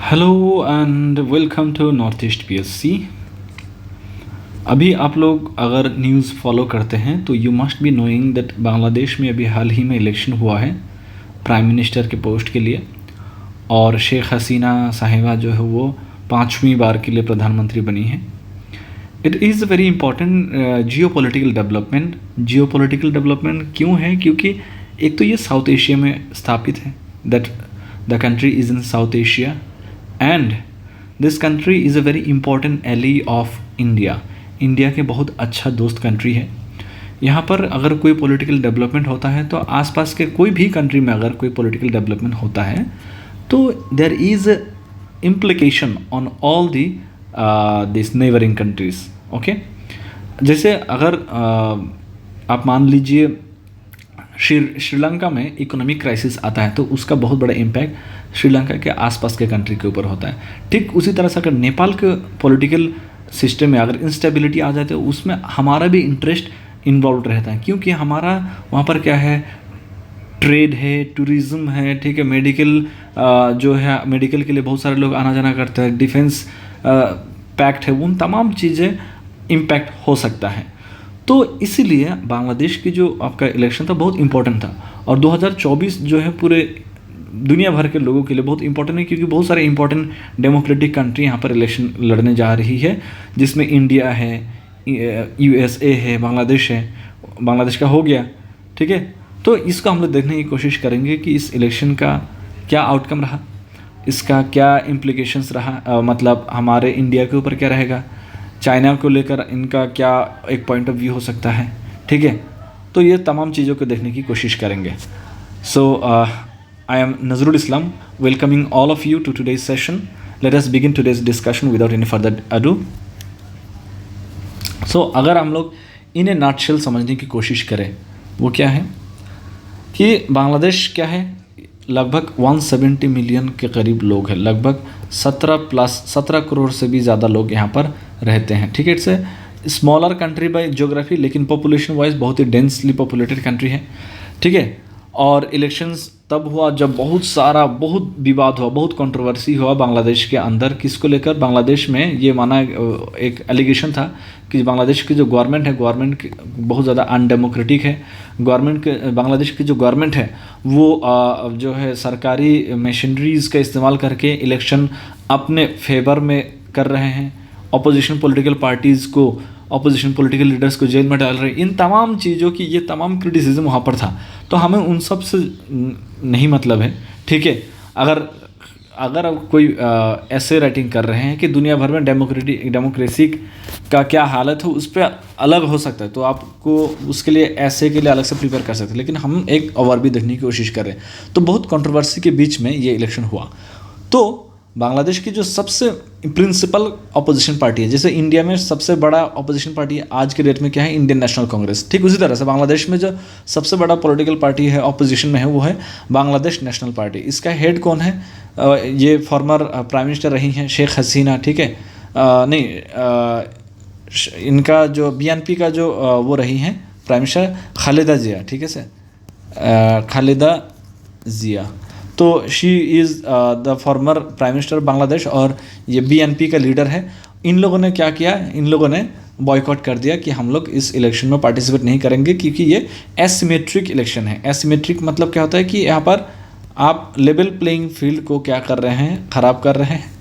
Hello and welcome to North East PSC. अभी आप लोग अगर न्यूज़ फॉलो करते हैं तो you must be knowing that Bangladesh में अभी हाल ही में इलेक्शन हुआ है प्राइम मिनिस्टर के पोस्ट के लिए, और शेख हसीना साहिबा जो है वो 5वीं बार के लिए प्रधानमंत्री बनी है। It is a very important geopolitical development. Geopolitical development क्यों है? क्योंकि एक तो ये साउथ एशिया में स्थापित है, that the country is in South Asia and this country is a very important ally of India. India के बहुत अच्छा दोस्त कंट्री है। यहाँ पर अगर कोई पॉलिटिकल डेवलपमेंट होता है तो आसपास के कोई भी कंट्री में अगर कोई पॉलिटिकल डेवलपमेंट होता है तो there is implication on all the this neighbouring countries. Okay, जैसे अगर आप मान लीजिए श्रीलंका में इकोनॉमिक क्राइसिस आता है तो उसका बहुत बड़ा इम्पैक्ट श्रीलंका के आसपास के कंट्री के ऊपर होता है। ठीक उसी तरह से अगर नेपाल के पॉलिटिकल सिस्टम में अगर इंस्टेबिलिटी आ जाती है तो उसमें हमारा भी इंटरेस्ट इन्वॉल्व रहता है, क्योंकि हमारा वहाँ पर क्या है, ट्रेड है, टूरिज़्म है, ठीक है, मेडिकल जो है मेडिकल के लिए बहुत सारे लोग आना जाना करते हैं, डिफेंस पैक्ट है, उन तमाम चीज़ें इम्पैक्ट हो सकता है। तो इसीलिए बांग्लादेश की जो आपका इलेक्शन था बहुत इंपॉर्टेंट था, और 2024 जो है पूरे दुनिया भर के लोगों के लिए बहुत इंपॉर्टेंट है, क्योंकि बहुत सारे इंपॉर्टेंट डेमोक्रेटिक कंट्री यहाँ पर इलेक्शन लड़ने जा रही है, जिसमें इंडिया है, यूएसए है, बांग्लादेश है। बांग्लादेश का हो गया, ठीक है। तो इसको हम लोग देखने की कोशिश करेंगे कि इस इलेक्शन का क्या आउटकम रहा, इसका क्या इम्प्लीकेशंस रहा, मतलब हमारे इंडिया के ऊपर क्या रहेगा, चाइना को लेकर इनका क्या एक पॉइंट ऑफ व्यू हो सकता है, ठीक है। तो ये तमाम चीज़ों को देखने की कोशिश करेंगे। So I am Nazrul Islam, welcoming all of you to today's session. Let us begin today's discussion without any further ado. So अगर हम लोग इन ए नटशेल समझने की कोशिश करें, वो क्या है कि बांग्लादेश क्या है, लगभग 170 मिलियन के करीब लोग हैं, लगभग 17 करोड़ से भी ज़्यादा लोग यहाँ पर रहते हैं, ठीक है। It's a smaller country bye geography, लेकिन पॉपुलेशन वाइज बहुत ही डेंसली पॉपुलेटेड कंट्री है, ठीक है। और इलेक्शंस तब हुआ जब बहुत विवाद हुआ, बहुत कंट्रोवर्सी हुआ बांग्लादेश के अंदर। किसको लेकर? बांग्लादेश में ये माना एक एलिगेशन था कि बांग्लादेश की जो गवर्नमेंट है, गवर्नमेंट बहुत ज़्यादा अनडेमोक्रेटिक है। गवर्नमेंट के बांग्लादेश की जो गवर्नमेंट है वो जो है सरकारी मशीनरीज़ का इस्तेमाल करके इलेक्शन अपने फेवर में कर रहे हैं, अपोजिशन पॉलिटिकल पार्टीज़ को, अपोजिशन पॉलिटिकल लीडर्स को जेल में डाल रहे हैं। इन तमाम चीज़ों की ये तमाम क्रिटिसिज्म वहाँ पर था, तो हमें उन सब से नहीं मतलब है, ठीक है। अगर अब कोई ऐसे राइटिंग कर रहे हैं कि दुनिया भर में डेमोक्रेसी का क्या हालत है, उस पर अलग हो सकता है, तो आपको उसके लिए ऐसे के लिए अलग से प्रिपेयर कर सकते हैं, लेकिन हम एक ओवर भी देखने की कोशिश कर रहे हैं। तो बहुत कंट्रोवर्सी के बीच में ये इलेक्शन हुआ। तो बांग्लादेश की जो सबसे प्रिंसिपल अपोजिशन पार्टी है, जैसे इंडिया में सबसे बड़ा अपोजिशन पार्टी आज के डेट में क्या है, इंडियन नेशनल कांग्रेस, ठीक उसी तरह से बांग्लादेश में जो सबसे बड़ा पॉलिटिकल पार्टी है अपोजिशन में है वो है बांग्लादेश नेशनल पार्टी। इसका हेड कौन है? ये फॉर्मर प्राइम मिनिस्टर रही हैं शेख हसीना, ठीक है। इनका जो बीएनपी का जो वो रही हैं प्राइम मिनिस्टर खालिदा जिया, ठीक है सर, खालिदा जिया। तो she is the former prime minister Bangladesh, और ये बीएनपी का लीडर है। इन लोगों ने क्या किया, इन लोगों ने बॉयकॉट कर दिया कि हम लोग इस इलेक्शन में पार्टिसिपेट नहीं करेंगे, क्योंकि ये एसिमेट्रिक इलेक्शन है। एसिमेट्रिक मतलब क्या होता है कि यहाँ पर आप लेवल प्लेइंग फील्ड को क्या कर रहे हैं, ख़राब कर रहे हैं,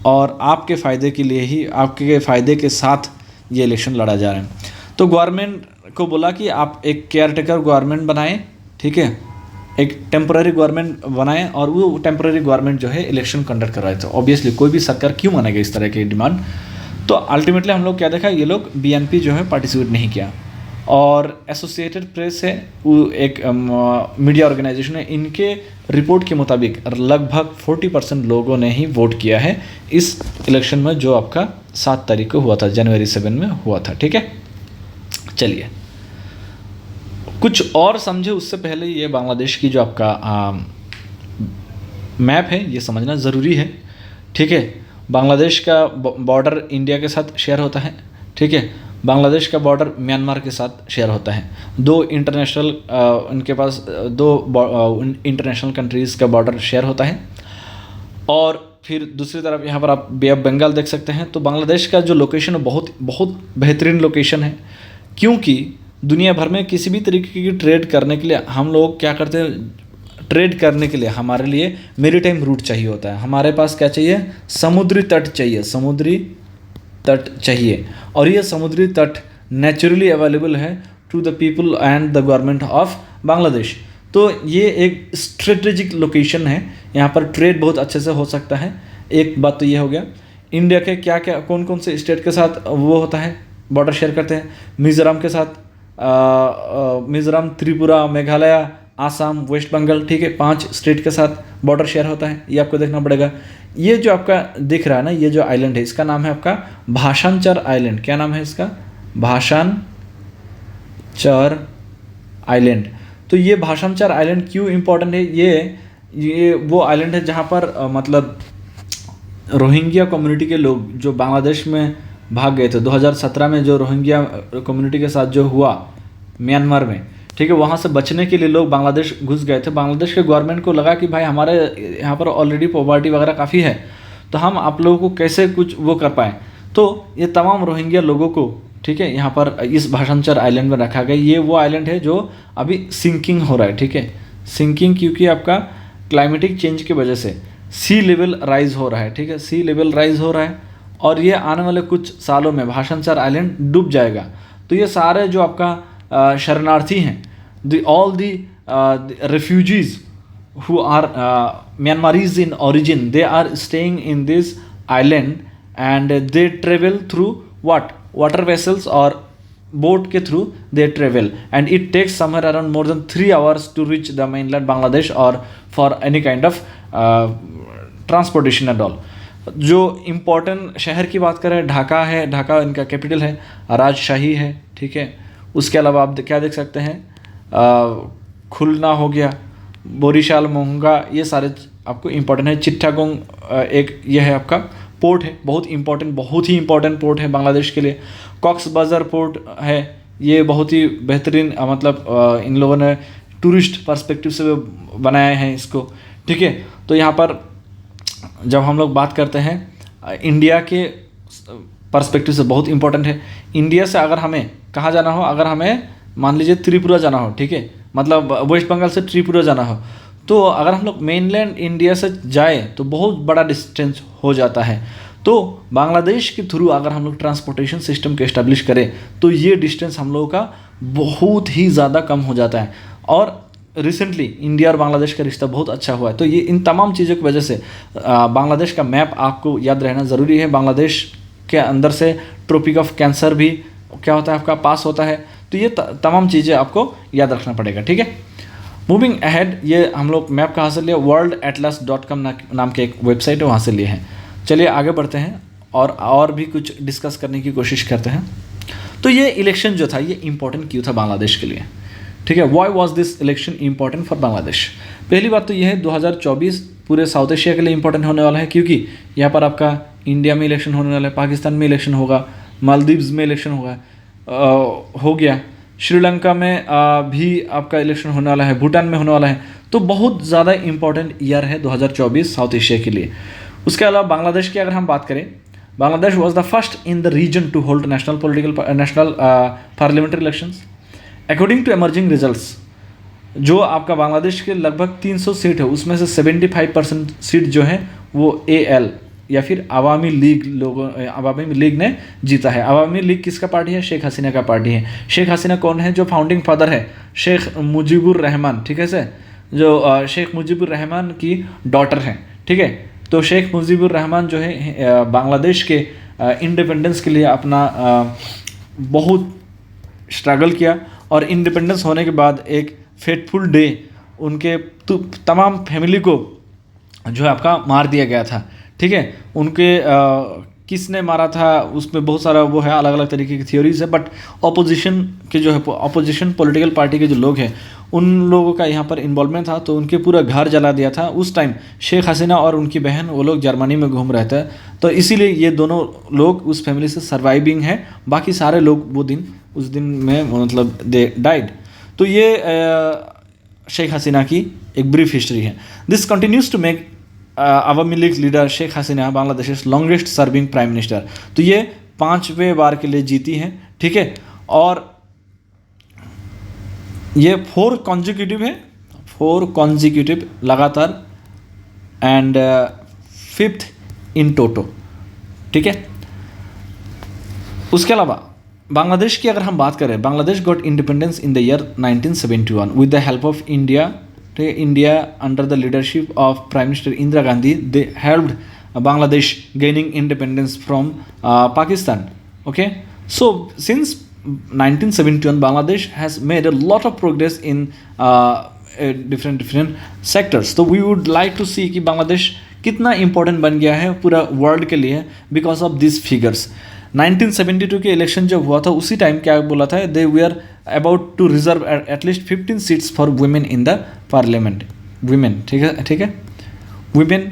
और आपके फ़ायदे के लिए ही, आपके फ़ायदे के साथ ये इलेक्शन लड़ा जा रहा है। तो गवर्नमेंट को बोला कि आप एक केयरटेकर गवर्नमेंट बनाएं, ठीक है, एक टेम्पररी गवर्नमेंट बनाएं, और वो टेम्पररी गवर्नमेंट जो है इलेक्शन कंडक्ट कर रहे थे। ऑब्वियसली कोई भी सरकार क्यों मानेगा इस तरह की डिमांड। तो अल्टीमेटली हम लोग क्या देखा, ये लोग बीएनपी जो है पार्टिसिपेट नहीं किया। और एसोसिएटेड प्रेस है, वो एक मीडिया ऑर्गेनाइजेशन है, इनके रिपोर्ट के मुताबिक लगभग 40% लोगों ने ही वोट किया है इस इलेक्शन में, जो आपका 7 तारीख को हुआ था, जनवरी 7 में हुआ था, ठीक है। चलिए कुछ और समझे उससे पहले ये बांग्लादेश की जो आपका मैप है ये समझना ज़रूरी है, ठीक है। बांग्लादेश का बॉर्डर इंडिया के साथ शेयर होता है, ठीक है। बांग्लादेश का बॉर्डर म्यांमार के साथ शेयर होता है। दो इंटरनेशनल उनके पास दो इंटरनेशनल कंट्रीज़ का बॉर्डर शेयर होता है। और फिर दूसरी तरफ यहाँ पर आप बे ऑफ बंगाल देख सकते हैं। तो बांग्लादेश का जो लोकेशन है बहुत बहुत बेहतरीन लोकेशन है, क्योंकि दुनिया भर में किसी भी तरीके की ट्रेड करने के लिए हम लोग क्या करते हैं, ट्रेड करने के लिए हमारे लिए मेरीटाइम रूट चाहिए होता है। हमारे पास क्या चाहिए, समुद्री तट चाहिए, समुद्री तट चाहिए। और ये समुद्री तट नेचुरली अवेलेबल है to the people and the government of Bangladesh. तो ये एक स्ट्रेटेजिक लोकेशन है, यहाँ पर ट्रेड बहुत अच्छे से हो सकता है। एक बात तो ये हो गया। इंडिया के क्या क्या कौन कौन से स्टेट के साथ वो होता है, बॉर्डर शेयर करते हैं, मिज़ोरम के साथ, मिज़ोरम, त्रिपुरा, मेघालय, आसाम, वेस्ट बंगाल, ठीक है, 5 स्टेट के साथ बॉर्डर शेयर होता है। ये आपको देखना पड़ेगा। ये जो आपका दिख रहा है ना, ये जो आइलैंड है, इसका नाम है आपका भाषांचर आइलैंड। क्या नाम है इसका, भाषांचर आइलैंड। तो ये भाषांचर आइलैंड क्यों इम्पोर्टेंट है, ये वो आइलैंड है जहाँ पर मतलब रोहिंग्या कम्युनिटी के लोग जो बांग्लादेश में भाग गए थे 2017 में, जो रोहिंग्या कम्युनिटी के साथ जो हुआ म्यांमार में, ठीक है, वहाँ से बचने के लिए लोग बांग्लादेश घुस गए थे। बांग्लादेश के गवर्नमेंट को लगा कि भाई हमारे यहाँ पर ऑलरेडी पॉवर्टी वगैरह काफ़ी है, तो हम आप लोगों को कैसे कुछ वो कर पाएँ। तो ये तमाम रोहिंग्या लोगों को, ठीक है, यहाँ पर इस भाषांचर आइलैंड में रखा गया। ये वो आइलैंड है जो अभी सिंकिंग हो रहा है, ठीक है, सिंकिंग, क्योंकि आपका क्लाइमेटिक चेंज की वजह से सी लेवल राइज हो रहा है, ठीक है, सी लेवल राइज हो रहा है, और ये आने वाले कुछ सालों में भाषांचर आइलैंड डूब जाएगा। तो ये सारे जो आपका शरणार्थी हैं, all the refugees who are Myanmaris in origin, they are staying in this island and they travel through what, water vessels or boat के through they travel, and it takes somewhere around more than 3 hours to reach the mainland Bangladesh or for any kind of transportation and all। जो important शहर की बात करें, ढाका है, ढाका इनका capital है, राजशाही है, ठीक है। उसके अलावा आप क्या देख सकते हैं, खुलना हो गया, बोरीशाल, मोहंगा, ये सारे आपको इम्पोर्टेंट है। चिट्टागोंग एक ये है आपका पोर्ट है, बहुत इंपॉर्टेंट, बहुत ही इंपॉर्टेंट पोर्ट है बांग्लादेश के लिए। कॉक्स बाज़ार पोर्ट है, ये बहुत ही बेहतरीन मतलब इन लोगों ने टूरिस्ट पर्सपेक्टिव से बनाया है इसको, ठीक है। तो यहाँ पर जब हम लोग बात करते हैं इंडिया के पर्सपेक्टिव से बहुत इंपॉर्टेंट है। इंडिया से अगर हमें कहाँ जाना हो, अगर हमें मान लीजिए त्रिपुरा जाना हो, ठीक है, मतलब वेस्ट बंगाल से त्रिपुरा जाना हो, तो अगर हम लोग मेनलैंड इंडिया से जाए तो बहुत बड़ा डिस्टेंस हो जाता है। तो बांग्लादेश के थ्रू अगर हम लोग ट्रांसपोर्टेशन सिस्टम को इस्टेब्लिश करें तो ये डिस्टेंस हम लोगों का बहुत ही ज़्यादा कम हो जाता है। और रिसेंटली इंडिया और बांग्लादेश का रिश्ता बहुत अच्छा हुआ है। तो ये इन तमाम चीज़ों की वजह से बांग्लादेश का मैप आपको याद रहना ज़रूरी है। बांग्लादेश के अंदर से ट्रॉपिक ऑफ कैंसर भी क्या होता है आपका पास होता है। तो ये तमाम चीज़ें आपको याद रखना पड़ेगा, ठीक है। मूविंग अहेड, ये हम लोग मैप कहाँ से लिए, worldatlas.com नाम के एक वेबसाइट है, वहाँ से लिए हैं। चलिए आगे बढ़ते हैं और भी कुछ डिस्कस करने की कोशिश करते हैं। तो ये इलेक्शन जो था ये इम्पोर्टेंट क्यों था बांग्लादेश के लिए, ठीक है। Why was this election important for Bangladesh. पहली बात तो ये है 2024 पूरे साउथ एशिया के लिए इम्पोर्टेंट होने वाला है, क्योंकि यहाँ पर आपका इंडिया में इलेक्शन होने वाला है, पाकिस्तान में इलेक्शन होगा, मालदीव्स में इलेक्शन होगा, हो गया, श्रीलंका में भी आपका इलेक्शन होने वाला है, भूटान में होने वाला है। तो बहुत ज़्यादा इम्पोर्टेंट ईयर है 2024 साउथ एशिया के लिए। उसके अलावा बांग्लादेश की अगर हम बात करें, Bangladesh was the first in the region to hold national parliamentary elections according to emerging results. जो आपका बांग्लादेश के लगभग 300 सीट है, उसमें से 75% सीट जो है वो AL या फिर अवामी लीग ने जीता है। अवामी लीग किसका पार्टी है, शेख हसीना का पार्टी है। शेख हसीना कौन है, जो फाउंडिंग फादर है शेख मुजीबुर रहमान, ठीक है सर, जो शेख मुजीबुर रहमान की डॉटर हैं, ठीक है। तो शेख मुजीबुर रहमान जो है बांग्लादेश के इंडिपेंडेंस के लिए अपना बहुत स्ट्रगल किया, और इंडिपेंडेंस होने के बाद एक फेटफुल डे उनके तमाम फैमिली को जो है आपका मार दिया गया था, ठीक है। उनके किसने मारा था उसमें बहुत सारा वो है, अलग अलग तरीके की थ्योरीज है, बट ऑपोजिशन के जो है ऑपोजिशन पॉलिटिकल पार्टी के जो लोग हैं उन लोगों का यहाँ पर इन्वॉल्वमेंट था। तो उनके पूरा घर जला दिया था। उस टाइम शेख हसीना और उनकी बहन वो लोग जर्मनी में घूम रहे थे, तो इसीलिए ये दोनों लोग उस फैमिली से सर्वाइविंग है। बाकी सारे लोग उस दिन में मतलब दे डाइड। तो ये शेख हसीना की एक ब्रीफ हिस्ट्री है। This continues to make Awami League leader Sheikh Hasina Bangladesh longest serving prime minister, तो ये 5वें बार के लिए जीती हैं, ठीक है। और ये 4 कॉन्जिक्यूटिव है, 4 कॉन्जिक्यूटिव लगातार, एंड 5th इन टोटो, ठीक है। उसके अलावा बांग्लादेश की अगर हम बात करें, Bangladesh got independence in the year 1971 with the help of India. India under the leadership of Prime Minister Indira Gandhi, they helped Bangladesh gaining independence from Pakistan. Okay, so since 1971, Bangladesh has made a lot of progress in different sectors. So we would like to see कि बांग्लादेश कितना important बन गया है पूरा world के लिए because of these figures. 1972 के election जब हुआ था उसी टाइम क्या बोला था, they we are about to reserve at least 15 seats for women in the parliament, women, ठीक है, वुमेन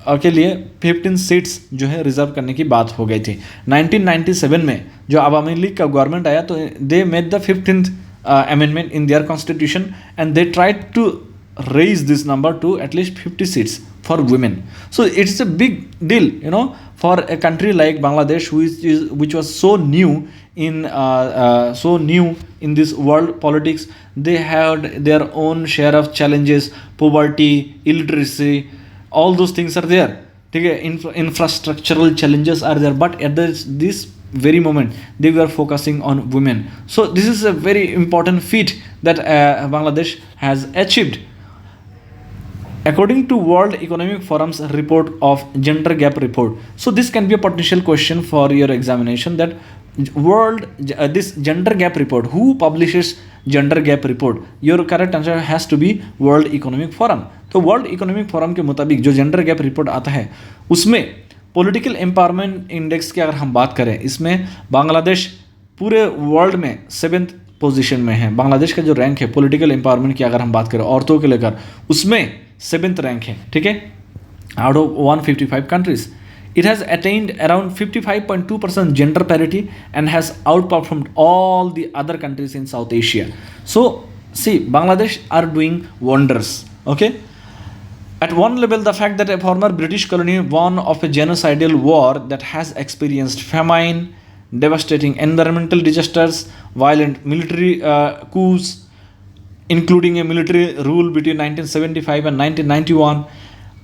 के लिए 15 सीट्स जो है रिजर्व करने की बात हो गई थी। 1997 में जो अवामी लीग का गवर्नमेंट आया तो they made the 15th amendment in their constitution and they tried to raise this number to at least 50 seats for women. So it's a big deal, you know, for a country like Bangladesh, which was so new in this world politics. They had their own share of challenges, poverty, illiteracy, all those things are there. Okay, infrastructural challenges are there, but at this very moment they were focusing on women. So this is a very important feat that Bangladesh has achieved. According to World Economic Forum's report of gender gap report, so this can be a potential question for your examination, that this gender gap report, who publishes gender gap report? Your correct answer has to be World Economic Forum. तो world economic forum के मुताबिक जो gender gap report आता है उसमें political empowerment index की अगर हम बात करें, इसमें बांग्लादेश पूरे वर्ल्ड में 7th पोजीशन में है। बांग्लादेश का जो रैंक है पॉलिटिकल एम्पावरमेंट की अगर हम बात करें औरतों के लेकर, उसमें 7th रैंक है, ठीक है, out of 155 countries. It has attained around 55.2% gender parity and has outperformed all the other countries in South Asia. So, see, Bangladesh are doing wonders. Okay. At one level, the fact that a former British colony won of a genocidal war that has experienced famine, devastating environmental disasters, violent military coups, including a military rule between 1975 and 1991.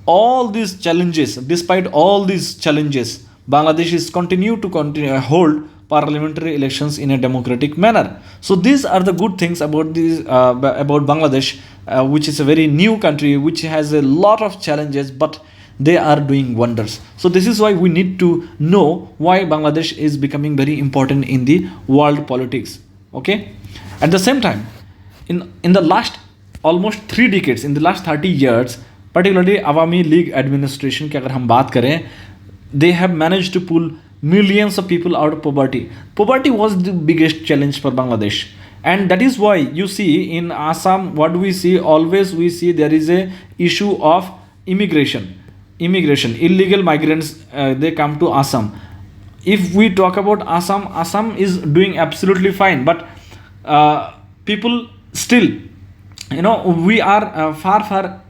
All these challenges, despite all these challenges, Bangladesh is continue to hold parliamentary elections in a democratic manner. So these are the good things about this about Bangladesh, which is a very new country, which has a lot of challenges, but they are doing wonders. So this is why we need to know why Bangladesh is becoming very important in the world politics. Okay. At the same time, in the last almost 3 decades, in the last 30 years, particularly Awami League administration की अगर हम बात करें, they have managed to pull millions of people out of poverty. Poverty was the biggest challenge for Bangladesh, and that is why you see in Assam, what we see always, we see there is a issue of immigration, illegal migrants, they come to Assam. If we talk about Assam is doing absolutely fine, but people still, you know, we are far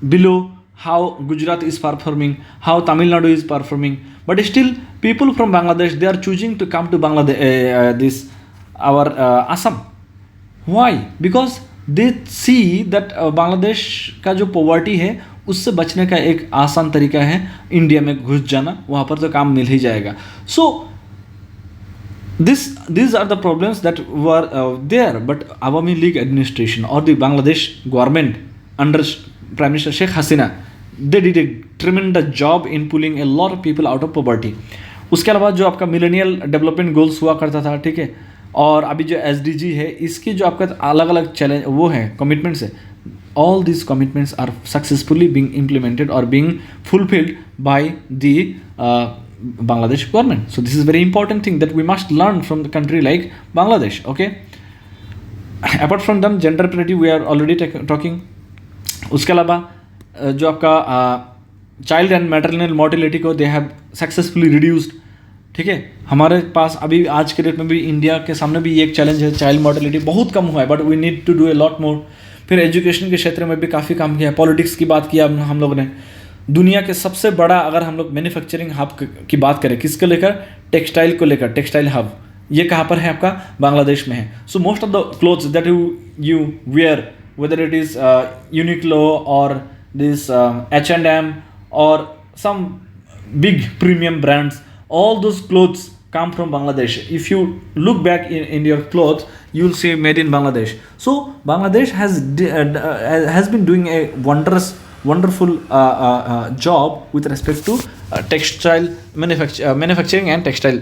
below how Gujarat is performing, how Tamil Nadu is performing, but still people from Bangladesh, they are choosing to come to Bangladesh, our Assam. Why? Because they see that Bangladesh का जो poverty है उससे बचने का एक आसान तरीका है इंडिया में घुस जाना, वहाँ पर तो काम मिल ही जाएगा. So these are the problems that were there, but Awami League administration or the Bangladesh government under Prime Minister Sheikh Hasina, they did a tremendous job in pulling a lot of people out of poverty. उसके अलावा जो आपका millennial development goals हुआ करता था, ठीक है, और अभी जो SDG है, इसकी जो आपका अलग अलग चैलेंज वो है, कमिटमेंट्स है, all these commitments are successfully being implemented or being fulfilled by the Bangladesh government. So this is very important thing that we must learn from the country like Bangladesh. Okay. Apart from them, gender parity we are already talking. उसके अलावा जो आपका child and maternal mortality को they have successfully reduced, ठीक है. हमारे पास अभी आज के डेट में भी इंडिया के सामने भी ये एक चैलेंज है, चाइल्ड मोर्टेलिटी बहुत कम हुआ है, but we need to do a lot more. फिर एजुकेशन के क्षेत्र में भी काफ़ी काम किया है, पॉलिटिक्स की बात किया हम लोगों ने. दुनिया के सबसे बड़ा, अगर हम लोग मैन्युफैक्चरिंग हब की बात करें, किसको लेकर, टेक्सटाइल को लेकर, टेक्सटाइल हब, ये कहाँ पर है आपका, बांग्लादेश में है. So most of the clothes that you wear, whether it is Uniqlo और this H&M or some big premium brands, all those clothes come from Bangladesh. If you look back in your clothes, you will see made in Bangladesh. So Bangladesh has been doing a wonderful job with respect to textile manufacturing and textile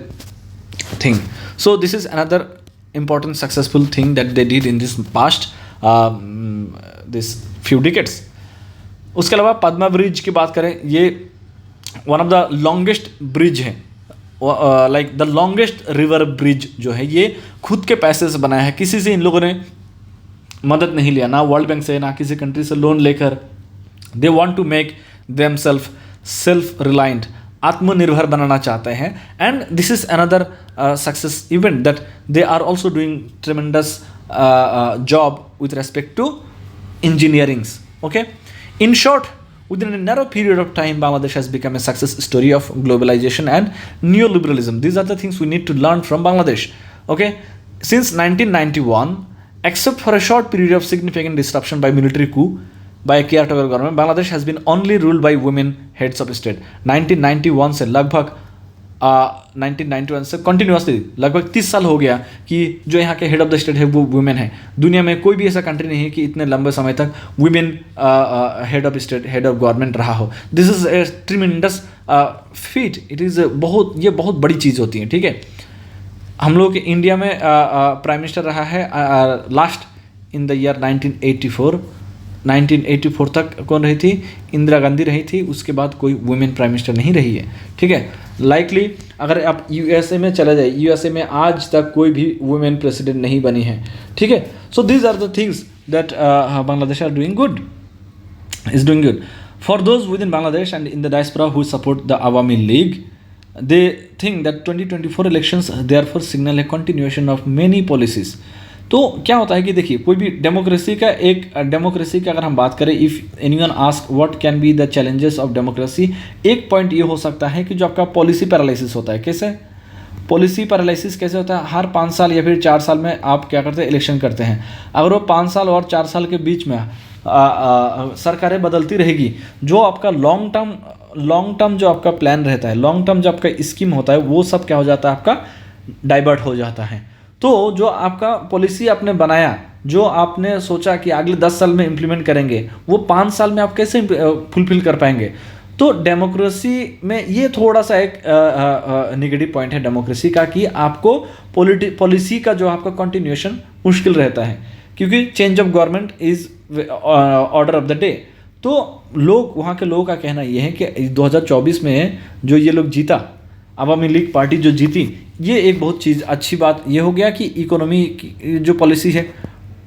thing. So this is another important successful thing that they did in this past this few decades. उसके अलावा Padma bridge की बात करें, ये one of the longest bridge है, like the longest river bridge जो है, ये खुद के पैसे से बनाया है. किसी से इन लोगों ने मदद नहीं लिया, ना वर्ल्ड बैंक से, ना किसी कंट्री से लोन लेकर. They want to make them self reliant, आत्मनिर्भर बनाना चाहते हैं. And this is another success event that they are also doing tremendous job with respect to engineerings. Okay, in short, within a narrow period of time, Bangladesh has become a success story of globalization and neoliberalism. These are the things we need to learn from Bangladesh. Okay, since 1991, except for a short period of significant disruption by military coup by a caretaker government, Bangladesh has been only ruled by women heads of state. 1991 से लगभग 1991 से continuously लगभग 30 साल हो गया कि जो यहाँ के हेड ऑफ द स्टेट है वो वुमेन है. दुनिया में कोई भी ऐसा कंट्री नहीं है कि इतने लंबे समय तक women head of state, head of government रहा हो. This is a tremendous feet. It is ये बहुत बड़ी चीज़ होती है. ठीक है, हम लोग के इंडिया में प्राइम मिनिस्टर रहा है लास्ट इन द ईयर 1984 तक कौन रही थी, इंदिरा गांधी रही थी. उसके बाद कोई वुमेन प्राइम मिनिस्टर नहीं रही है. ठीक है, लाइकली अगर आप यूएसए में चले जाए, यूएसए में आज तक कोई भी वुमेन प्रेसिडेंट नहीं बनी है. ठीक है, so these are the things that Bangladesh are doing good, is doing good. For those within Bangladesh and in the diaspora who support the Awami League, they think that 2024 elections therefore signal a continuation of many policies. तो क्या होता है कि देखिए, कोई भी democracy का अगर हम बात करें, if anyone ask what can be the challenges of democracy, एक पॉइंट ये हो सकता है कि जो आपका पॉलिसी पैरालिसिस होता है. कैसे पॉलिसी पैरालिसिस कैसे होता है? हर 5 साल या फिर 4 साल में आप क्या करते हैं, इलेक्शन करते हैं. अगर वो 5 साल और 4 साल के बीच में सरकारें बदलती रहेगी, जो आपका लॉन्ग टर्म जो आपका प्लान रहता है, लॉन्ग टर्म जो आपका स्कीम होता है, वो सब क्या हो जाता है, आपका डाइवर्ट हो जाता है. तो जो आपका पॉलिसी आपने बनाया, जो आपने सोचा कि अगले 10 साल में इम्प्लीमेंट करेंगे, वो 5 साल में आप कैसे फुलफिल कर पाएंगे? तो डेमोक्रेसी में ये थोड़ा सा एक नेगेटिव पॉइंट है डेमोक्रेसी का, कि आपको पॉलिसी का जो आपका कंटिन्यूएशन मुश्किल रहता है, क्योंकि change of government is order of the day. तो वहाँ के लोगों का कहना ये है कि 2024 में जो ये लोग जीता, अवामी लीग पार्टी जो जीती, ये एक बहुत अच्छी बात ये हो गया कि इकोनॉमी की जो पॉलिसी है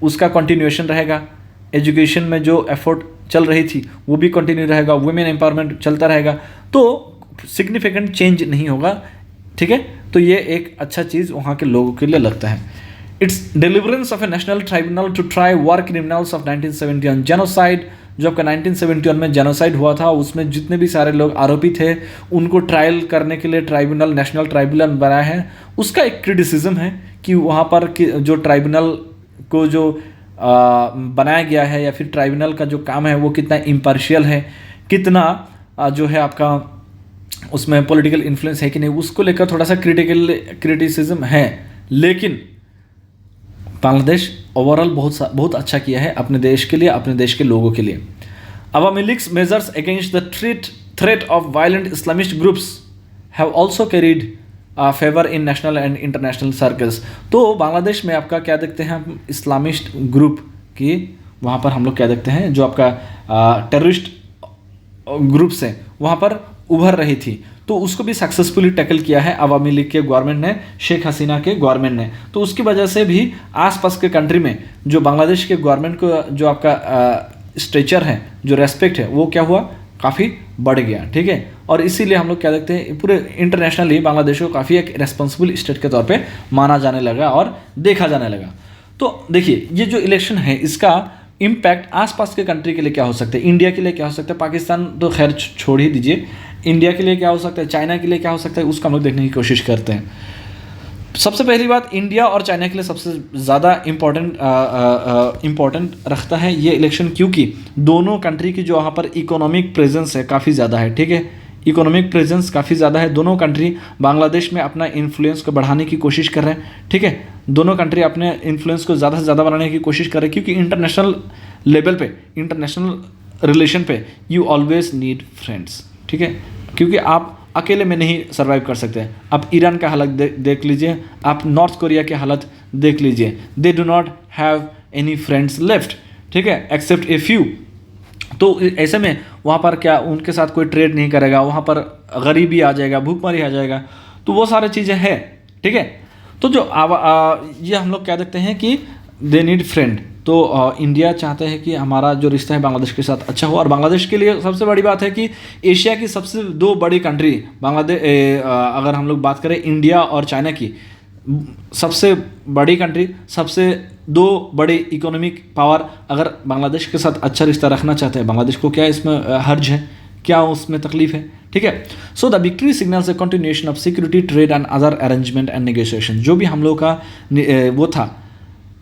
उसका कंटिन्यूएशन रहेगा. एजुकेशन में जो एफर्ट चल रही थी वो भी कंटिन्यू रहेगा, वुमेन एम्पावरमेंट चलता रहेगा. तो सिग्निफिकेंट चेंज नहीं होगा. ठीक है, तो ये एक अच्छा चीज़ वहाँ के लोगों के लिए लगता है. It's deliverance of a national tribunal to try war criminals of 1971 genocide, जो आपका 1971 में जेनोसाइड हुआ था, उसमें जितने भी सारे लोग आरोपी थे उनको ट्रायल करने के लिए ट्राइब्यूनल, नेशनल ट्राइब्यूनल बनाया है. उसका एक क्रिटिसिज्म है कि वहाँ पर जो ट्राइब्यूनल को जो बनाया गया है, या फिर ट्राइब्यूनल का जो काम है वो कितना इम्पार्शियल है, कितना जो है आपका उसमें पॉलिटिकल इन्फ्लुएंस है कि नहीं, उसको लेकर थोड़ा सा क्रिटिसिज्म है. लेकिन बांग्लादेश ओवरऑल बहुत अच्छा किया है अपने देश के लिए, अपने देश के लोगों के लिए. Awami League's measures against the threat of violent Islamist groups have also carried favour in national and international circles. तो बांग्लादेश में आपका क्या देखते हैं हम, इस्लामिस्ट ग्रुप की वहाँ पर हम लोग क्या देखते हैं, जो आपका टेररिस्ट ग्रुप्स हैं वहाँ पर उभर रही थी, तो उसको भी सक्सेसफुली टैकल किया है अवामी लीग के गवर्नमेंट ने, शेख हसीना के गवर्नमेंट ने. तो उसकी वजह से भी आसपास के कंट्री में जो बांग्लादेश के गवर्नमेंट को जो आपका स्ट्रेचर है, जो रेस्पेक्ट है, वो क्या हुआ, काफ़ी बढ़ गया. ठीक है, और इसीलिए हम लोग क्या देखते हैं, पूरे इंटरनेशनली बांग्लादेश को काफ़ी एक रेस्पॉन्सिबल स्टेट के तौर पे माना जाने लगा और देखा जाने लगा. तो देखिए, ये जो इलेक्शन है इसका इम्पैक्ट आसपास के कंट्री के लिए क्या हो सकता है, इंडिया के लिए क्या हो सकता है, पाकिस्तान तो खैर छोड़ ही दीजिए, इंडिया के लिए क्या हो सकता है, चाइना के लिए क्या हो सकता है, उसका हम लोग देखने की कोशिश करते हैं। सबसे पहली बात, इंडिया और चाइना के लिए सबसे ज़्यादा इम्पोर्टेंट रखता है ये इलेक्शन, क्योंकि दोनों कंट्री की जो वहाँ पर इकोनॉमिक प्रेजेंस है काफ़ी ज़्यादा है, ठीक है, इकोनॉमिक प्रेजेंस काफ़ी ज़्यादा है। दोनों कंट्री बांग्लादेश में अपना इन्फ्लुएंस को बढ़ाने की कोशिश कर रहे हैं, ठीक है, दोनों कंट्री अपने इन्फ्लुएंस को ज़्यादा से ज़्यादा बढ़ाने की कोशिश कर रहे हैं, क्योंकि इंटरनेशनल लेवल पे, इंटरनेशनल रिलेशन पे यू ऑलवेज नीड फ्रेंड्स, ठीक है, क्योंकि आप अकेले में नहीं सर्वाइव कर सकते। आप ईरान का हालत देख लीजिए, आप नॉर्थ कोरिया की हालत देख लीजिए, they do not have any friends left, ठीक है, एक्सेप्ट ए फ्यू। तो ऐसे में वहाँ पर क्या उनके साथ कोई ट्रेड नहीं करेगा, वहाँ पर गरीबी आ जाएगा, भूखमरी आ जाएगा, तो वो सारी चीज़ें हैं, ठीक है। तो जो ये हम लोग कह सकते हैं कि दे नीड फ्रेंड। तो इंडिया चाहते हैं कि हमारा जो रिश्ता है बांग्लादेश के साथ अच्छा हो, और बांग्लादेश के लिए सबसे बड़ी बात है कि एशिया की सबसे दो बड़ी कंट्री बांग्लादेश, अगर हम लोग बात करें इंडिया और चाइना की, सबसे बड़ी कंट्री, सबसे दो बड़ी इकोनॉमिक पावर, अगर बांग्लादेश के साथ अच्छा रिश्ता रखना चाहते हैं, बांग्लादेश को क्या इसमें हर्ज है, क्या उसमें तकलीफ है, ठीक है। So the victory signals A continuation of security, trade and other arrangement and negotiation. जो भी हम लोग का वो था,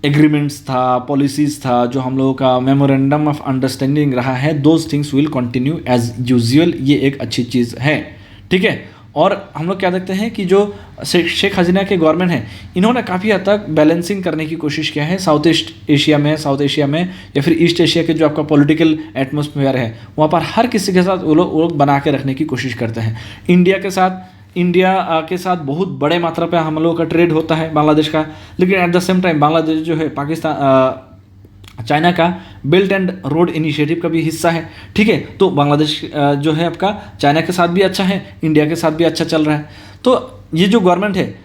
एग्रीमेंट्स था, पॉलिसीज़ था, जो हम लोगों का मेमोरेंडम ऑफ अंडरस्टैंडिंग रहा है, those things will continue as usual. ये एक अच्छी चीज़ है, ठीक है। और हम लोग क्या देखते हैं कि जो शेख हसीना के गवर्नमेंट है, इन्होंने काफ़ी हद तक बैलेंसिंग करने की कोशिश किया है साउथ एशिया में या फिर ईस्ट एशिया के जो आपका पॉलिटिकल एटमॉस्फेयर है, वहाँ पर हर किसी के साथ वो लोग बना के रखने की कोशिश करते हैं। इंडिया के साथ बहुत बड़े मात्रा पे हम लोगों का ट्रेड होता है बांग्लादेश का, लेकिन at the same time Bangladesh जो है चाइना का बेल्ट एंड रोड इनिशिएटिव का भी हिस्सा है, ठीक है। तो बांग्लादेश जो है आपका चाइना के साथ भी अच्छा है, इंडिया के साथ भी अच्छा चल रहा है। तो ये जो गवर्नमेंट है,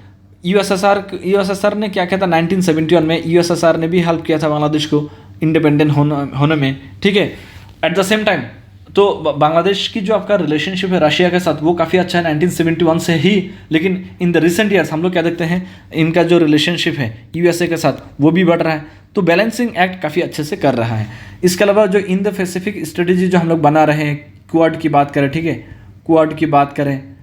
यूएसएसआर ने क्या किया था 1971 में, यूएसएसआर ने भी हेल्प किया था बांग्लादेश को इंडिपेंडेंट होने में, ठीक है। एट द सेम टाइम तो बांग्लादेश की जो आपका रिलेशनशिप है रशिया के साथ, वो काफ़ी अच्छा है 1971 से ही, लेकिन इन द रिसेंट ईयर्स हम लोग क्या देखते हैं, इनका जो रिलेशनशिप है यूएसए के साथ वो भी बढ़ रहा है। तो बैलेंसिंग एक्ट काफ़ी अच्छे से कर रहा है। इसके अलावा जो इन द पैसिफिक स्ट्रेटेजी जो हम लोग बना रहे हैं, क्वाड की बात करें, ठीक है, क्वाड की बात करें,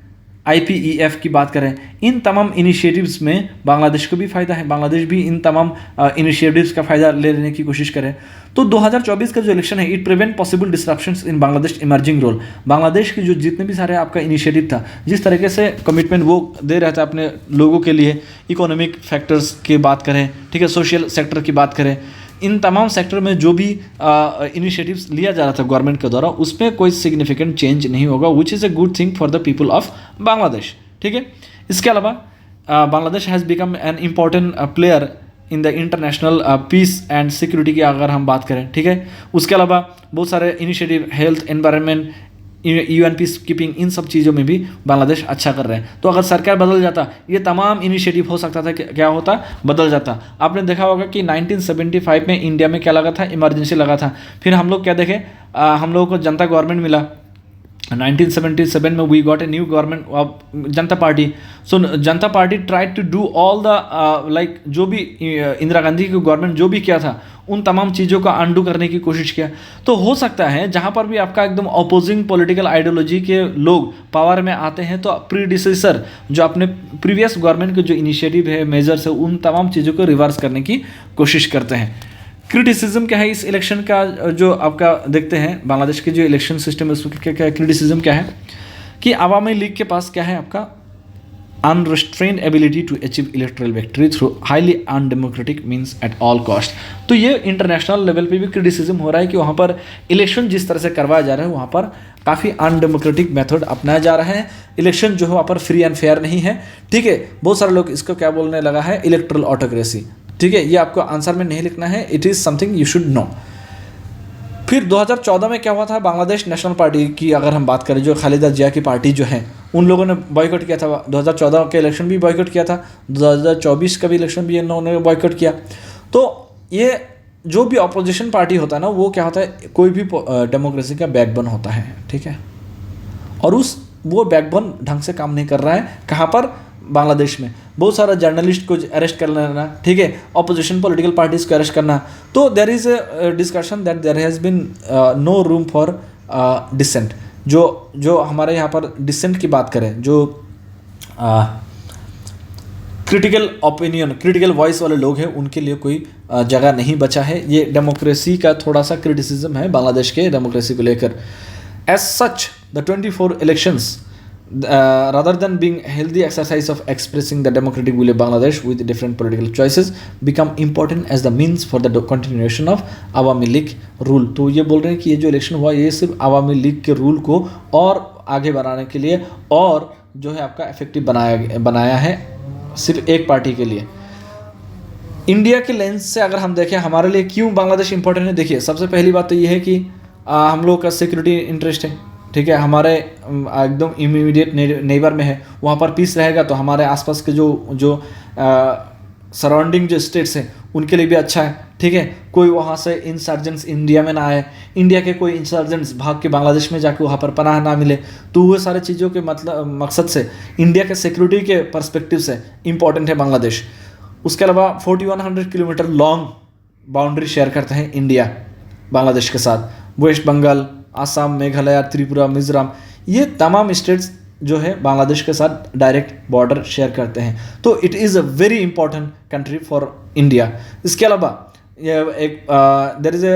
IPEF की बात करें, इन तमाम इनिशिएटिव्स में बांग्लादेश को भी फ़ायदा है, बांग्लादेश भी इन तमाम इनिशिएटिव्स का फ़ायदा लेने की कोशिश करे। तो 2024 का जो इलेक्शन है, it prevent possible disruptions in Bangladesh emerging role. Bangladesh की जो जितने भी सारे आपका इनिशिएटिव था, जिस तरीके से कमिटमेंट वो दे रहा था अपने लोगों के लिए, इकोनॉमिक फैक्टर्स की बात करें, ठीक है, सोशल सेक्टर की बात करें, इन तमाम सेक्टर में जो भी इनिशिएटिव्स लिया जा रहा था गवर्नमेंट के द्वारा, उसमें कोई सिग्निफिकेंट चेंज नहीं होगा, which is a good thing for the people of Bangladesh, ठीक है। इसके अलावा Bangladesh has become an important player in the international peace and security की अगर हम बात करें, ठीक है। उसके अलावा बहुत सारे initiative, health, environment, UN peace keeping, इन सब चीज़ों में भी बांग्लादेश अच्छा कर रहे हैं। तो अगर सरकार बदल जाता, ये तमाम इनिशिएटिव हो सकता था क्या होता, बदल जाता। आपने देखा होगा कि 1975 में इंडिया में क्या लगा था, इमरजेंसी लगा था। फिर हम लोग क्या देखें, हम लोगों को जनता गवर्नमेंट मिला 1977 में, we got a new government of Janata Party. So Janata Party tried to do all the like, जो भी इंदिरा गांधी की गवर्नमेंट जो भी किया था, उन तमाम चीज़ों का अंडू करने की कोशिश किया। तो हो सकता है जहाँ पर भी आपका एकदम अपोजिंग पॉलिटिकल आइडियोलॉजी के लोग पावर में आते हैं, तो प्रीडिसेसर जो अपने प्रीवियस गवर्नमेंट के जो इनिशिएटिव है, मेजर्स है, उन तमाम चीज़ों को रिवर्स करने की कोशिश करते हैं। क्रिटिसिज्म क्या है इस इलेक्शन का, जो आपका देखते हैं बांग्लादेश के जो इलेक्शन सिस्टम है उसका क्या क्रिटिसिज्म क्या है, कि अवामी लीग के पास क्या है आपका unrestrained ability to achieve electoral victory through highly undemocratic means at all cost. तो ये इंटरनेशनल लेवल पे भी क्रिटिसिज्म हो रहा है कि वहाँ पर इलेक्शन जिस तरह से करवाया जा रहा है, वहाँ पर काफ़ी अनडेमोक्रेटिक मेथड अपनाया जा रहा है। इलेक्शन जो है वहाँ पर फ्री एंड फेयर नहीं है, ठीक है। बहुत सारे लोग इसको क्या बोलने लगा है, इलेक्ट्रल ऑटोक्रेसी, ठीक है। ये आपको आंसर में नहीं लिखना है, it is something you should know. फिर 2014 में क्या हुआ था, बांग्लादेश नेशनल पार्टी की अगर हम बात करें, जो खालिदा जिया की पार्टी जो है, उन लोगों ने बॉयकॉट किया था। 2014 के इलेक्शन भी बॉयकॉट किया था, 2024 का भी इलेक्शन भी इन्होंने बॉयकॉट किया। तो ये जो भी अपोजिशन पार्टी होता है ना, वो क्या होता है, कोई भी डेमोक्रेसी का बैकबोन होता है, ठीक है। और वो बैकबोन ढंग से काम नहीं कर रहा है, कहाँ पर, बांग्लादेश में बहुत सारा जर्नलिस्ट को अरेस्ट कर लेना, ठीक है, ऑपोजिशन पॉलिटिकल पार्टीज को अरेस्ट करना। तो there is a discussion that there has been no room for dissent. जो हमारे यहाँ पर डिसेंट की बात करें, जो क्रिटिकल ओपिनियन, क्रिटिकल वॉइस वाले लोग हैं, उनके लिए कोई जगह नहीं बचा है। ये डेमोक्रेसी का थोड़ा सा क्रिटिसिज्म है बांग्लादेश के डेमोक्रेसी को लेकर। As such the 24 elections rather than being healthy exercise of expressing the democratic will of Bangladesh with different political choices become important as the means for the continuation of Awami League rule। तो ये बोल रहे हैं कि ये जो election हुआ ये सिर्फ अवामी लीग के रूल को और आगे बढ़ाने के लिए और जो है आपका इफेक्टिव बनाया है सिर्फ एक पार्टी के लिए। इंडिया के लेंस से अगर हम देखें हमारे लिए क्यों बांग्लादेश इंपॉर्टेंट है, देखिए सबसे पहली बात तो ये है कि हम लोग का सिक्योरिटी इंटरेस्ट है, ठीक है, हमारे एकदम इमीडिएट नेबर में है, वहाँ पर पीस रहेगा तो हमारे आसपास के जो सराउंडिंग जो स्टेट्स हैं उनके लिए भी अच्छा है, ठीक है। कोई वहाँ से इंसर्जेंट्स इंडिया में ना आए, इंडिया के कोई इंसर्जेंट्स भाग के बांग्लादेश में जाके वहाँ पर पनाह ना मिले, तो वो सारे चीज़ों के मकसद से इंडिया के सिक्योरिटी के पर्सपेक्टिव से इम्पॉर्टेंट है बांग्लादेश। उसके अलावा 4100 किलोमीटर लॉन्ग बाउंड्री शेयर करते हैं इंडिया बांग्लादेश के साथ। वेस्ट बंगाल, आसाम, मेघालय, त्रिपुरा, मिजोरम, ये तमाम स्टेट्स जो है बांग्लादेश के साथ डायरेक्ट बॉर्डर शेयर करते हैं। तो it is a very important country for India. इसके अलावा एक there is a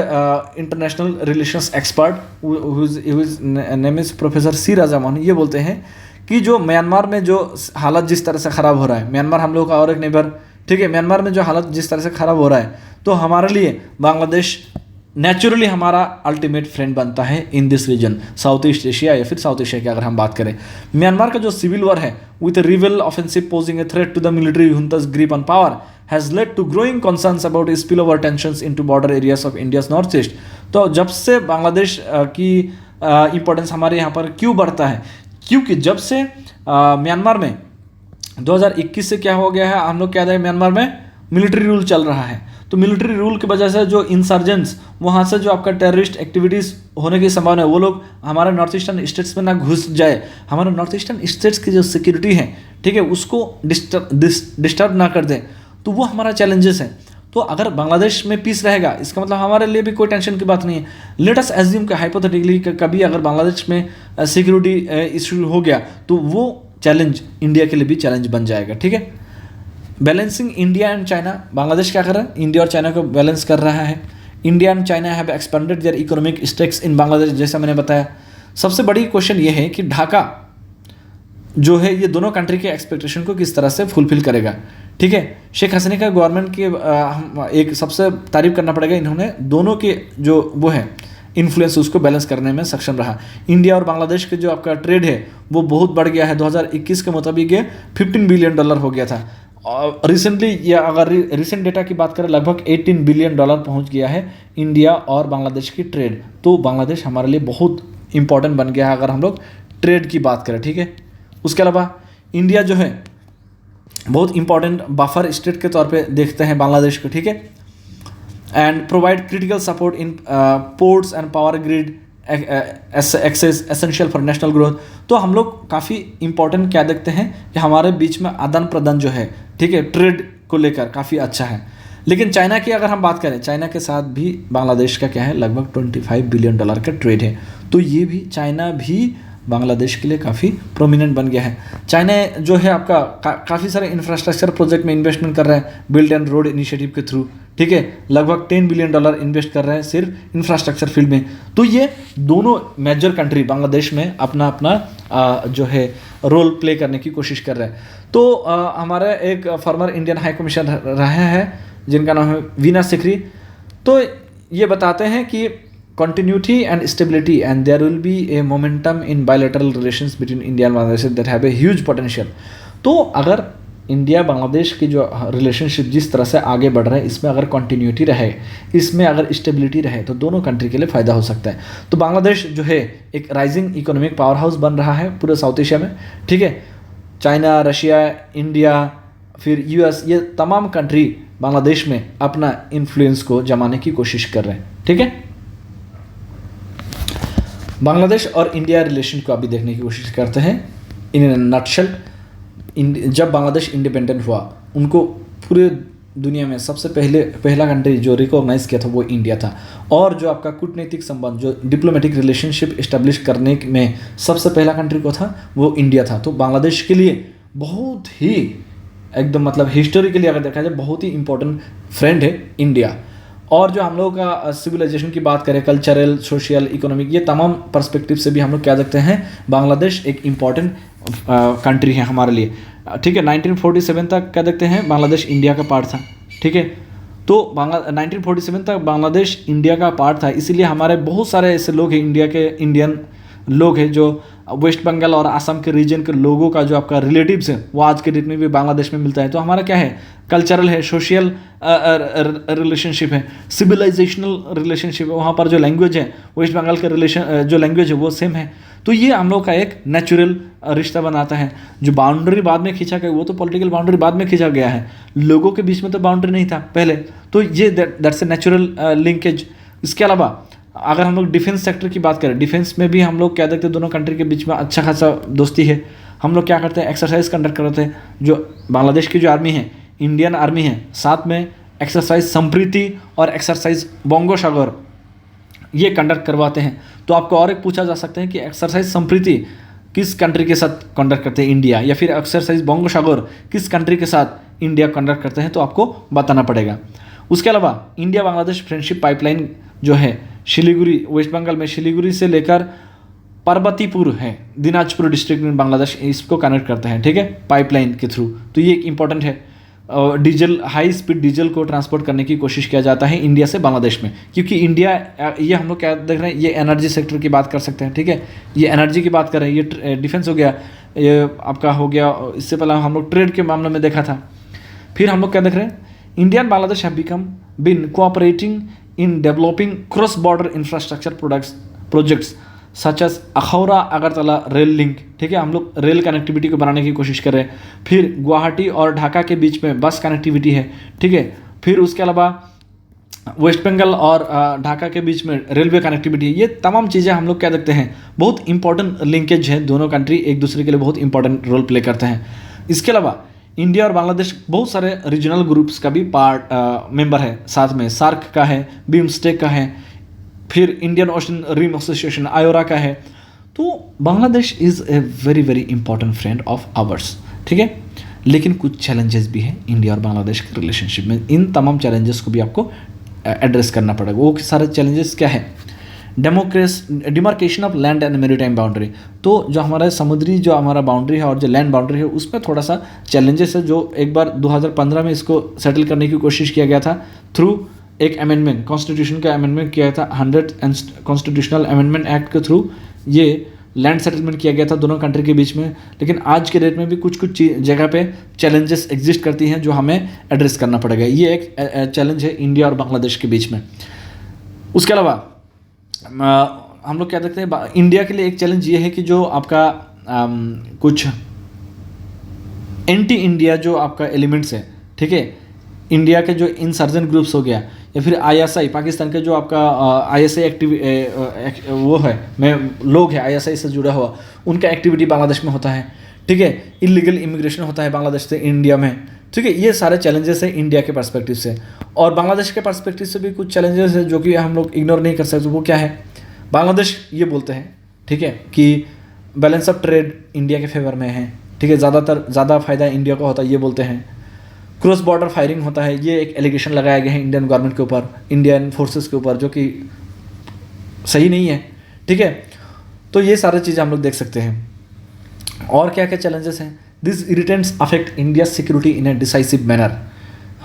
international relations expert whose name is professor C Raja Mohan. ये बोलते हैं कि जो म्यांमार में जो हालत जिस तरह से ख़राब हो रहा है, म्यांमार हम लोग का और एक नेबर, ठीक है, म्यांमार में जो हालत जिस तरह से ख़राब हो रहा है, तो हमारे लिए बांग्लादेश नेचुरली हमारा अल्टीमेट फ्रेंड बनता है in this region, South East Asia या फिर साउथ एशिया की अगर हम बात करें। म्यांमार का जो सिविल वॉर है with rival offensive posing a threat to the military junta's grip on power has led to growing concerns about spillover tensions into border areas of India's northeast। तो जब से बांग्लादेश की इम्पोर्टेंस हमारे यहाँ पर क्यों बढ़ता है, क्योंकि जब से म्यांमार में 2021 से क्या हो गया है, हम लोग क्या है, म्यांमार में मिलिट्री रूल चल रहा है। तो मिलिट्री रूल की वजह से जो इंसर्जेंट्स वहाँ से जो आपका टेररिस्ट एक्टिविटीज़ होने की संभावना है, वो लोग हमारे नॉर्थ ईस्टर्न स्टेट्स में ना घुस जाए, हमारे नॉर्थ ईस्टर्न स्टेट्स की जो सिक्योरिटी है, ठीक है, उसको डिस्टर्ब ना कर दें, तो वो हमारा चैलेंजेस है। तो अगर बांग्लादेश में पीस रहेगा इसका मतलब हमारे लिए भी कोई टेंशन की बात नहीं है। लेट अस एज्यूम कि हाइपोथेटिकली कभी अगर बांग्लादेश में सिक्योरिटी इशू हो गया तो वो चैलेंज इंडिया के लिए भी चैलेंज बन जाएगा, ठीक है। Balancing India and China, Bangladesh क्या कर रहा है, इंडिया और चाइना को बैलेंस कर रहा है। India and China have expanded their economic stakes इन बांग्लादेश, जैसा मैंने बताया। सबसे बड़ी क्वेश्चन ये है कि ढाका जो है ये दोनों कंट्री के एक्सपेक्टेशन को किस तरह से फुलफिल करेगा, ठीक है। शेख हसीना का गवर्नमेंट के एक सबसे तारीफ करना पड़ेगा, इन्होंने दोनों के जो वो है इन्फ्लुएंस उसको बैलेंस करने में सक्षम रहा। इंडिया और बांग्लादेश के जो आपका ट्रेड है वो बहुत बढ़ गया है, 2021 के मुताबिक ये $15 बिलियन हो गया था। और रिसेंटली या अगर रिसेंट डेटा की बात करें लगभग $18 बिलियन पहुंच गया है इंडिया और बांग्लादेश की ट्रेड। तो बांग्लादेश हमारे लिए बहुत इंपॉर्टेंट बन गया है अगर हम लोग ट्रेड की बात करें, ठीक है। उसके अलावा इंडिया जो है बहुत इंपॉर्टेंट बफर स्टेट के तौर पे देखते हैं बांग्लादेश को, ठीक है। And provide critical support in ports and power grid access essential for national growth. तो हम लोग काफ़ी इंपॉर्टेंट क्या देखते हैं कि हमारे बीच में आदान प्रदान जो है, ठीक है, ट्रेड को लेकर काफ़ी अच्छा है। लेकिन चाइना की अगर हम बात करें, चाइना के साथ भी बांग्लादेश का क्या है, लगभग $25 बिलियन का ट्रेड है। तो ये भी चाइना भी बांग्लादेश के लिए काफ़ी प्रोमिनेंट बन गया है। चाइना जो है आपका काफ़ी सारे इंफ्रास्ट्रक्चर प्रोजेक्ट में इन्वेस्टमेंट कर रहा है, बिल्ट एंड रोड इनिशिएटिव के थ्रू, ठीक है, लगभग $10 बिलियन इन्वेस्ट कर रहा है सिर्फ इंफ्रास्ट्रक्चर फील्ड में। तो ये दोनों मेजर कंट्री बांग्लादेश में अपना अपना जो है रोल प्ले करने की कोशिश कर रहा है। तो हमारा एक फॉर्मर इंडियन हाई कमिश्नर रहा है जिनका नाम है वीना सिकरी, तो ये बताते हैं कि continuity and stability and there will be a momentum in bilateral relations between India and Bangladesh that have a huge potential। तो अगर इंडिया बांग्लादेश की जो रिलेशनशिप जिस तरह से आगे बढ़ रहा है इसमें अगर कंटिन्यूटी रहे, इसमें अगर स्टेबिलिटी रहे तो दोनों कंट्री के लिए फ़ायदा हो सकता है। तो बांग्लादेश जो है एक राइजिंग इकोनॉमिक पावर हाउस बन रहा है पूरे साउथ एशिया में, ठीक है। चाइना, रशिया, इंडिया, फिर यूएस, ये तमाम कंट्री बांग्लादेश में अपना इन्फ्लुएंस को जमाने की कोशिश कर रहे हैं, ठीक है। बांग्लादेश और इंडिया रिलेशन को अभी देखने की कोशिश करते हैं इन नटशेल। जब बांग्लादेश इंडिपेंडेंट हुआ, उनको पूरे दुनिया में सबसे पहला कंट्री जो रिकॉग्नाइज़ किया था वो इंडिया था। और जो आपका कूटनीतिक संबंध, जो डिप्लोमेटिक रिलेशनशिप इस्टेब्लिश करने में सबसे पहला कंट्री को था वो इंडिया था। तो बांग्लादेश के लिए बहुत ही एकदम मतलब हिस्टोरिकली अगर देखा जाए बहुत ही इंपॉर्टेंट फ्रेंड है इंडिया। और जो हम लोग का सिविलाइजेशन की बात करें, कल्चरल, सोशल, इकोनॉमिक, ये तमाम पर्सपेक्टिव से भी हम लोग क्या देखते हैं, बांग्लादेश एक इम्पॉर्टेंट कंट्री है हमारे लिए। ठीक है, 1947 तक क्या देखते हैं, बांग्लादेश इंडिया का पार्ट था। ठीक है, तो 1947 तक बांग्लादेश इंडिया का पार्ट था, इसीलिए हमारे बहुत सारे ऐसे लोग हैं इंडिया के, इंडियन लोग हैं जो वेस्ट बंगाल और असम के रीजन के लोगों का जो आपका रिलेटिव्स है वो आज के डेट में भी बांग्लादेश में मिलता है। तो हमारा क्या है, कल्चरल है, सोशल रिलेशनशिप है, सिविलाइजेशनल रिलेशनशिप है। वहाँ पर जो लैंग्वेज है, वेस्ट बंगाल के रिलेशन जो लैंग्वेज है वो सेम है। तो ये हम लोग का एक नेचुरल रिश्ता बनाता है। जो बाउंड्री बाद में खींचा गया वो तो पॉलिटिकल बाउंड्री बाद में खींचा गया है, लोगों के बीच में तो बाउंड्री नहीं था पहले। तो ये दैट्स ए नेचुरल लिंकेज। इसके अलावा अगर हम लोग डिफेंस सेक्टर की बात करें, डिफेंस में भी हम लोग क्या देखते हैं, दोनों कंट्री के बीच में अच्छा खासा दोस्ती है। हम लोग क्या करते हैं, एक्सरसाइज कंडक्ट करते हैं। जो बांग्लादेश की जो आर्मी है, इंडियन आर्मी है, साथ में एक्सरसाइज संप्रीति और एक्सरसाइज बोंगो सागर ये कंडक्ट करवाते हैं। तो आपको और एक पूछा जा सकता है कि एक्सरसाइज संप्रीति किस कंट्री के साथ कंडक्ट करते हैं, इंडिया, या फिर एक्सरसाइज बोंगो सागर किस कंट्री के साथ इंडिया कंडक्ट करते हैं, तो आपको बताना पड़ेगा। उसके अलावा इंडिया बांग्लादेश फ्रेंडशिप पाइपलाइन जो है शिलीगुड़ी, वेस्ट बंगाल में शिलीगुड़ी से लेकर पार्वतीपुर है, दिनाजपुर डिस्ट्रिक्ट में बांग्लादेश, इसको कनेक्ट करते हैं। ठीक है, पाइपलाइन के थ्रू। तो ये एक इम्पॉर्टेंट है। डीजल, हाई स्पीड डीजल को ट्रांसपोर्ट करने की कोशिश किया जाता है इंडिया से बांग्लादेश में, क्योंकि इंडिया, ये हम लोग क्या देख रहे हैं, ये एनर्जी सेक्टर की बात कर सकते हैं। ठीक है, ये एनर्जी की बात करें, ये डिफेंस हो गया, ये आपका हो गया। इससे पहले हम लोग ट्रेड के मामले में देखा था। फिर हम लोग क्या देख रहे हैं, India and Bangladesh have been cooperating in developing cross-border infrastructure projects such as Akhaura Agartala rail link. ठीक है, हम लोग रेल कनेक्टिविटी को बनाने की कोशिश कर रहे हैं। फिर गुवाहाटी और ढाका के बीच में बस कनेक्टिविटी है। ठीक है, फिर उसके अलावा वेस्ट बंगाल और ढाका के बीच में रेलवे कनेक्टिविटी है। ये तमाम चीज़ें हम लोग क्या देखते हैं, बहुत इंपॉर्टेंट लिंकेज है। दोनों कंट्री एक दूसरे के लिए बहुत इंपॉर्टेंट रोल प्ले करते हैं। इसके अलावा इंडिया और बांग्लादेश बहुत सारे रीजनल ग्रुप्स का भी मेंबर है, साथ में सार्क का है, बिम्स्टेक का है, फिर इंडियन ओशन रिम एसोसिएशन आयोरा का है। तो Bangladesh is a very very important friend of hours. ठीक है, लेकिन कुछ चैलेंजेस भी हैं इंडिया और बांग्लादेश के रिलेशनशिप में। इन तमाम चैलेंजेस को भी आपको एड्रेस करना पड़ेगा। वो सारे चैलेंजेस क्या है, demarcation of land and maritime boundary. तो जो हमारा समुद्री जो हमारा बाउंड्री है और जो लैंड बाउंड्री है उसमें थोड़ा सा चैलेंजेस है, जो एक बार 2015 में इसको सेटल करने की कोशिश किया गया था थ्रू एक अमेंडमेंट, कॉन्स्टिट्यूशन का अमेंडमेंट किया था, 100 कॉन्स्टिट्यूशनल अमेंडमेंट एक्ट के थ्रू ये लैंड सेटलमेंट किया गया था दोनों कंट्री के बीच में। लेकिन आज के डेट में भी कुछ कुछ जगह पे चैलेंजेस एग्जिस्ट करती हैं जो हमें एड्रेस करना पड़ेगा। ये एक चैलेंज है इंडिया और बांग्लादेश के बीच में। उसके अलावा हम लोग क्या देखते हैं, इंडिया के लिए एक चैलेंज ये है कि जो आपका कुछ एंटी इंडिया जो आपका एलिमेंट्स है। ठीक है, इंडिया के जो इंसर्जेंट ग्रुप्स हो गया, या फिर आईएसआई, पाकिस्तान के जो आपका आईएसआई वो है, लोग है आईएसआई से जुड़ा हुआ, उनका एक्टिविटी बांग्लादेश में होता है। ठीक है, इलीगल इमिग्रेशन होता है बांग्लादेश से इंडिया में। ठीक है, ये सारे चैलेंजेस है इंडिया के पर्सपेक्टिव से। और बांग्लादेश के पर्सपेक्टिव से भी कुछ चैलेंजेस है जो कि हम लोग इग्नोर नहीं कर सकते। वो क्या है, बांग्लादेश ये बोलते हैं, ठीक है, कि बैलेंस ऑफ ट्रेड इंडिया के फेवर में है। ठीक है, ज़्यादा फायदा इंडिया को होता है ये बोलते हैं। क्रॉस बॉर्डर फायरिंग होता है, ये एक एलिगेशन लगाया गया है इंडियन गवर्नमेंट के ऊपर, इंडियन फोर्सेस के ऊपर, जो कि सही नहीं है। ठीक है, तो ये सारी चीज़ें हम लोग देख सकते हैं। और क्या क्या चैलेंजेस हैं, this irritants affect India security in a decisive manner.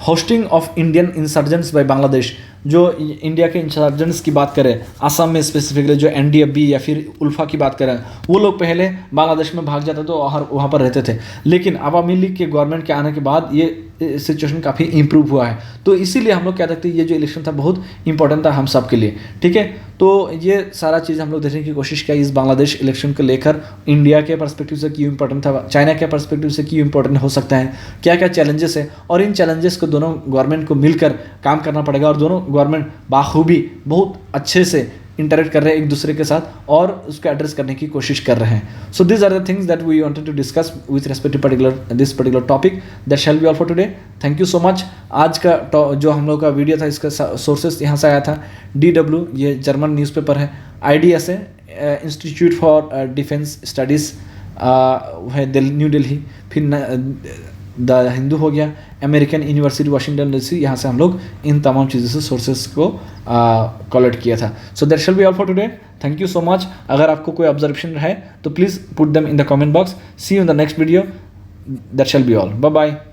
Hosting of Indian insurgents by Bangladesh, जो इंडिया के इंसर्जेंट्स की बात करें, असम में स्पेसिफिकली जो एनडीएफबी या फिर उल्फा की बात करें, वो लोग पहले बांग्लादेश में भाग जाते तो वहाँ पर रहते थे। लेकिन अवामी लीग के गवर्नमेंट के आने के बाद ये सिचुएशन काफ़ी इंप्रूव हुआ है। तो इसीलिए हम लोग क्या देखते हैं, ये जो इलेक्शन था बहुत इंपॉर्टेंट था हम सब के लिए। ठीक है, तो ये सारा चीज़ हम लोग देखने की कोशिश किया इस बांग्लादेश इलेक्शन को लेकर। इंडिया के पर्सपेक्टिव से क्यों इंपॉर्टेंट था, चाइना के पर्सपेक्टिव से क्यों इंपॉर्टेंट हो सकता है, क्या क्या चैलेंजेस है, और इन चैलेंजेस को दोनों गवर्नमेंट को मिलकर काम करना पड़ेगा। और दोनों गवर्नमेंट बाखूबी बहुत अच्छे से इंटरेक्ट कर रहे हैं एक दूसरे के साथ और उसको एड्रेस करने की कोशिश कर रहे हैं. So this are the things that we wanted to discuss with respect to this particular topic. That shall be all for today. Thank you so much. आज का जो हम लोग का वीडियो था इसका सोर्सेस यहाँ से आया था. DW ये जर्मन न्यूज़पेपर है. IDSA institute for defence studies है न्यू दिल्ली. फिर द हिंदू हो गया. American university Washington DC. यहाँ से हम लोग इन तमाम चीज़ों से सोर्सेस को कलेक्ट किया था. So that shall be all for today. Thank you so much. अगर आपको कोई ऑब्जर्वेशन है तो please put them in the comment box. See you in the next video. That shall be all. Bye bye.